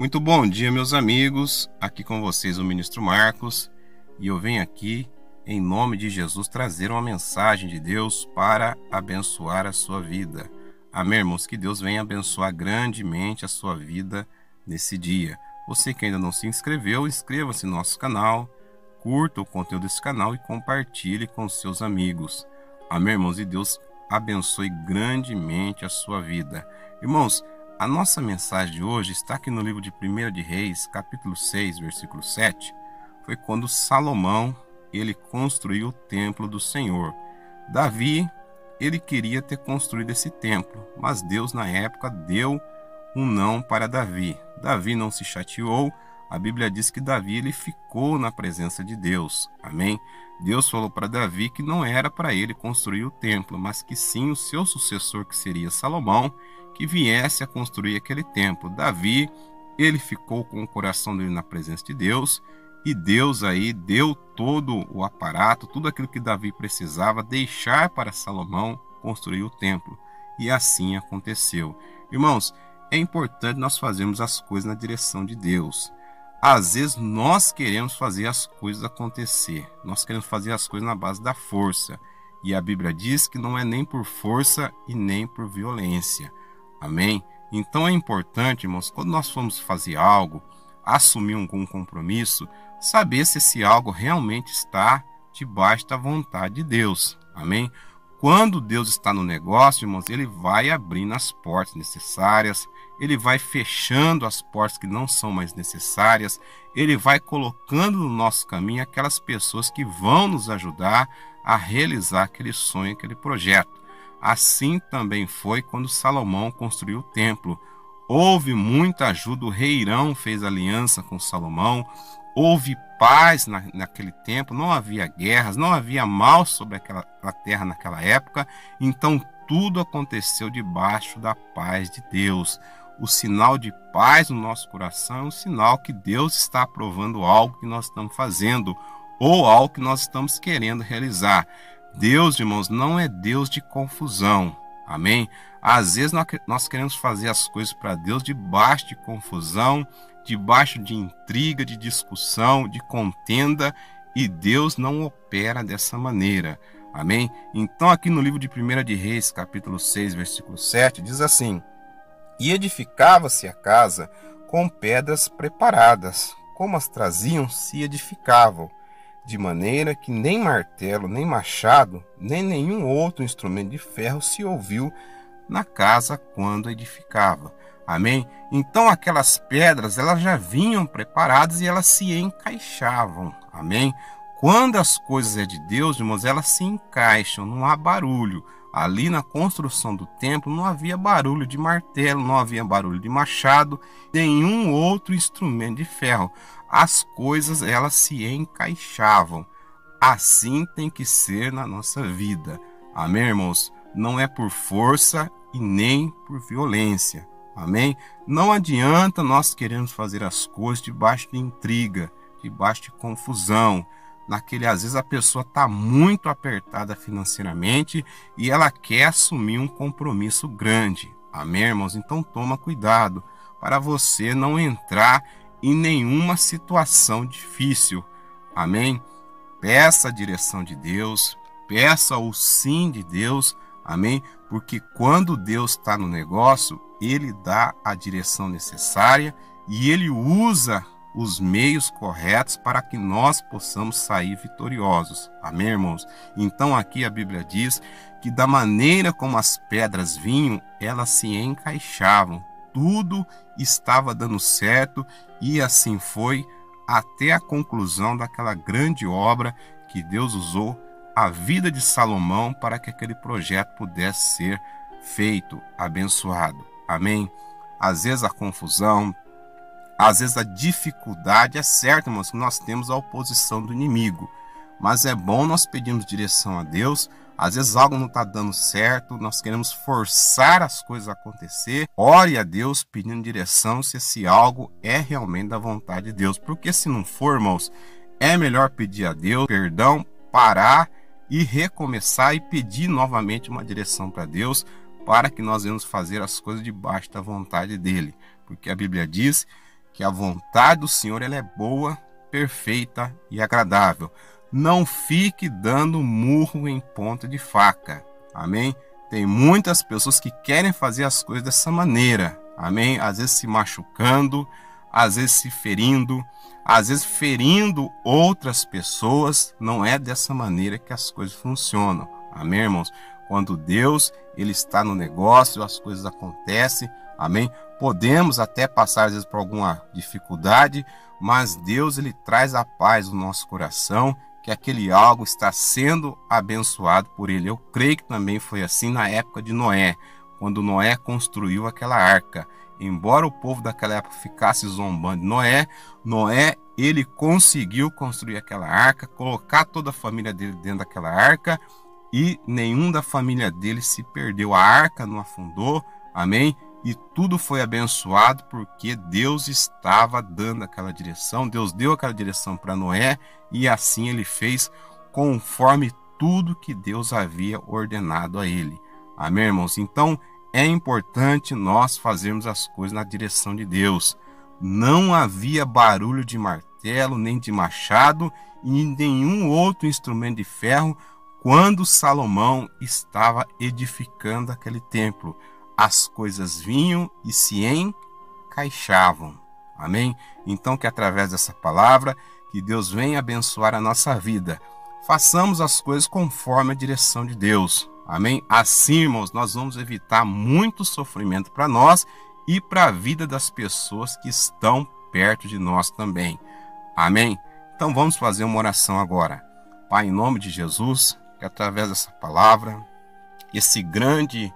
Muito bom dia, meus amigos. Aqui com vocês o Ministro Marcos, e eu venho aqui, em nome de Jesus, trazer uma mensagem de Deus para abençoar a sua vida. Amém, irmãos? Que Deus venha abençoar grandemente a sua vida nesse dia. Você que ainda não se inscreveu, inscreva-se no nosso canal, curta o conteúdo desse canal e compartilhe com seus amigos. Amém, irmãos? E Deus abençoe grandemente a sua vida. Irmãos, a nossa mensagem de hoje está aqui no livro de 1 de Reis, capítulo 6, versículo 7. Foi quando Salomão, ele construiu o templo do Senhor. Davi, ele queria ter construído esse templo, mas Deus na época deu um não para Davi. Davi não se chateou. A Bíblia diz que Davi ele ficou na presença de Deus. Amém? Deus falou para Davi que não era para ele construir o templo, mas que sim o seu sucessor, que seria Salomão, que viesse a construir aquele templo. Davi, ele ficou com o coração dele na presença de Deus, e Deus aí deu todo o aparato, tudo aquilo que Davi precisava deixar para Salomão construir o templo. E assim aconteceu. Irmãos, é importante nós fazermos as coisas na direção de Deus. Às vezes nós queremos fazer as coisas acontecer. Nós queremos fazer as coisas na base da força. E a Bíblia diz que não é nem por força e nem por violência. Amém? Então é importante, irmãos, quando nós formos fazer algo, assumir algum compromisso, saber se esse algo realmente está debaixo da vontade de Deus. Amém? Quando Deus está no negócio, irmãos, ele vai abrindo as portas necessárias, ele vai fechando as portas que não são mais necessárias, ele vai colocando no nosso caminho aquelas pessoas que vão nos ajudar a realizar aquele sonho, aquele projeto. Assim também foi quando Salomão construiu o templo. Houve muita ajuda, o rei Hirão fez aliança com Salomão, houve paz naquele tempo, não havia guerras, não havia mal sobre aquela terra naquela época, então tudo aconteceu debaixo da paz de Deus. O sinal de paz no nosso coração é um sinal que Deus está aprovando algo que nós estamos fazendo ou algo que nós estamos querendo realizar. Deus, irmãos, não é Deus de confusão. Amém? Às vezes nós queremos fazer as coisas para Deus debaixo de confusão, debaixo de intriga, de discussão, de contenda, e Deus não opera dessa maneira. Amém? Então aqui no livro de 1 de Reis, capítulo 6, versículo 7, diz assim: E edificava-se a casa com pedras preparadas, como as traziam, se edificavam, de maneira que nem martelo, nem machado, nem nenhum outro instrumento de ferro se ouviu na casa quando edificava. Amém? Então aquelas pedras, elas já vinham preparadas e elas se encaixavam. Amém? Quando as coisas é de Deus, irmãos, elas se encaixam, não há barulho. Ali na construção do templo não havia barulho de martelo, não havia barulho de machado, nenhum outro instrumento de ferro. As coisas, elas se encaixavam. Assim tem que ser na nossa vida. Amém, irmãos? Não é por força e nem por violência. Amém? Não adianta nós queremos fazer as coisas debaixo de intriga, debaixo de confusão. Às vezes a pessoa está muito apertada financeiramente e ela quer assumir um compromisso grande. Amém, irmãos? Então toma cuidado para você não entrar em nenhuma situação difícil. Amém? Peça a direção de Deus, peça o sim de Deus. Amém? Porque quando Deus está no negócio, ele dá a direção necessária e ele usa os meios corretos para que nós possamos sair vitoriosos. Amém, irmãos? Então aqui a Bíblia diz que da maneira como as pedras vinham, elas se encaixavam. Tudo estava dando certo e assim foi até a conclusão daquela grande obra que Deus usou a vida de Salomão para que aquele projeto pudesse ser feito, abençoado. Amém? Às vezes a confusão, às vezes a dificuldade, é certo, irmãos, que nós temos a oposição do inimigo, mas é bom nós pedirmos direção a Deus. Às vezes algo não está dando certo, nós queremos forçar as coisas a acontecer. Ore a Deus pedindo direção se esse algo é realmente da vontade de Deus, porque se não for, irmãos, é melhor pedir a Deus perdão, parar e recomeçar e pedir novamente uma direção para Deus, para que nós venhamos fazer as coisas debaixo da vontade dele. Porque a Bíblia diz que a vontade do Senhor ela é boa, perfeita e agradável. Não fique dando murro em ponta de faca. Amém? Tem muitas pessoas que querem fazer as coisas dessa maneira. Amém? Às vezes se machucando, às vezes se ferindo, às vezes ferindo outras pessoas. Não é dessa maneira que as coisas funcionam. Amém, irmãos? Quando Deus ele está no negócio, as coisas acontecem. Amém? Podemos até passar às vezes por alguma dificuldade, mas Deus ele traz a paz no nosso coração, que aquele algo está sendo abençoado por ele. Eu creio que também foi assim na época de Noé, quando Noé construiu aquela arca. Embora o povo daquela época ficasse zombando de Noé ele conseguiu construir aquela arca, colocar toda a família dele dentro daquela arca, e nenhum da família dele se perdeu. A arca não afundou, amém? E tudo foi abençoado porque Deus estava dando aquela direção. Deus deu aquela direção para Noé e assim ele fez conforme tudo que Deus havia ordenado a ele. Amém, irmãos? Então é importante nós fazermos as coisas na direção de Deus. Não havia barulho de martelo, nem de machado e nenhum outro instrumento de ferro quando Salomão estava edificando aquele templo. As coisas vinham e se encaixavam. Amém? Então que através dessa palavra, que Deus venha abençoar a nossa vida. Façamos as coisas conforme a direção de Deus. Amém? Assim, irmãos, nós vamos evitar muito sofrimento para nós e para a vida das pessoas que estão perto de nós também. Amém? Então vamos fazer uma oração agora. Pai, em nome de Jesus, que através dessa palavra, esse grande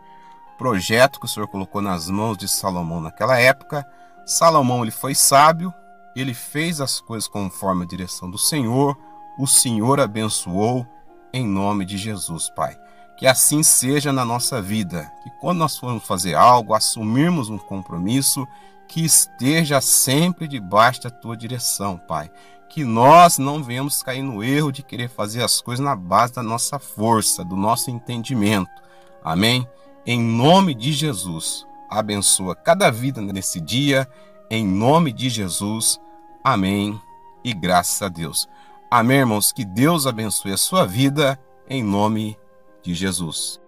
projeto que o Senhor colocou nas mãos de Salomão naquela época. Salomão ele foi sábio, ele fez as coisas conforme a direção do Senhor, o Senhor abençoou em nome de Jesus, Pai. Que assim seja na nossa vida, que quando nós formos fazer algo, assumirmos um compromisso, que esteja sempre debaixo da Tua direção, Pai. Que nós não venhamos cair no erro de querer fazer as coisas na base da nossa força, do nosso entendimento. Amém? Em nome de Jesus, abençoa cada vida nesse dia, em nome de Jesus, amém e graças a Deus. Amém, irmãos, que Deus abençoe a sua vida, em nome de Jesus.